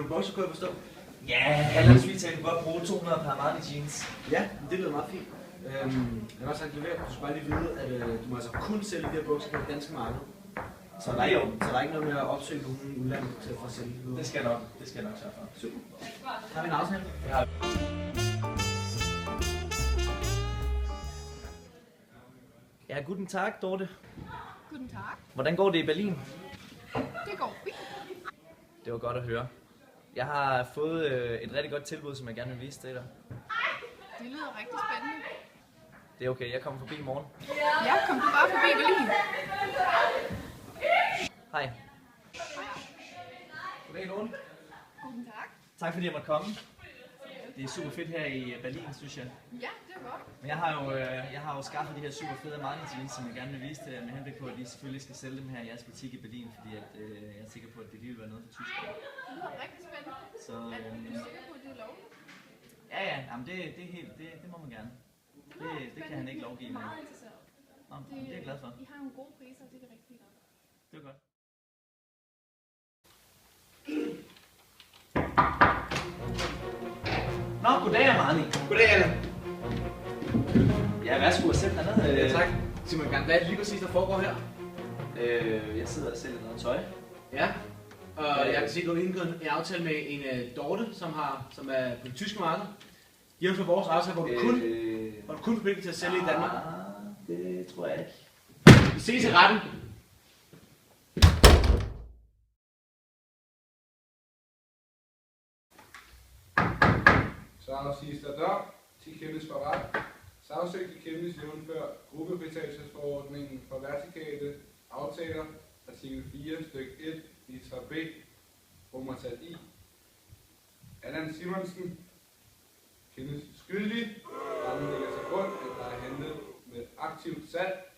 nogle bukser, kunne jeg forstå? Ja, ellers vi kan godt bruge 200 par Armani jeans. Ja, det lyder meget fint. Jeg har også sagt leveret, du skal bare lige vide, at du må altså kun sælge de her bukser på det danske marked. Så der er ikke noget med at opsøge nogen udlandet til at sælge videre. Det skal jeg nok sørge for. Super. Har vi en aftale? Ja. Ja, guten Tag, Dorte. Guten Tag. Hvordan går det i Berlin? Det går fint. Det var godt at høre. Jeg har fået et rigtig godt tilbud, som jeg gerne vil vise til dig. Det lyder rigtig spændende. Det er okay, jeg kommer forbi i morgen. Ja, kom du bare forbi Berlin. Hej. Goddag, Dorte. Guten Tag. Tak fordi jeg måtte komme. Det er super fedt her i Berlin, synes jeg. Ja, det er godt. Men jeg har jo skaffet de her super fede Armani jeans, som jeg gerne vil vise til jer, med henblik på, at I selvfølgelig skal sælge dem her i jeres butik i Berlin, fordi at, jeg er sikker på, at det lige vil være noget for Tyskland. Det lyder rigtig spændende. Så, Er du sikker på, at det er lovligt? ja, jamen det må man gerne. Det kan han ikke lovgive med. Meget interesseret. Nå, det er jeg glad for. I har nogle gode priser, det er det rigtige. Det er godt. Nå, goddag, Armani. Goddag, Allan. Ja, værsgo at sætte dig ned. Ja, tak. Simon Gang, hvad er det lige præcis, der foregår her? Jeg sidder og sælger noget tøj. Ja. Og jeg kan se, at du har indgået en aftale med en Dorte, som er på det tyske marked. Jævnt for vores aftale, hvor du kun forpligtet til at sælge i Danmark. Det tror jeg ikke. Vi ses i retten. Så afsiges der dom, 10 kendes for ret. Sagsøgte kendes jævnfør gruppefritagelsesforordningen for vertikale aftaler, artikel 4, stykke 1, litra B, romertal I. Allan Simonsen kendes skyldig. Rammen ligger til grund, at der er handlet med aktivt salg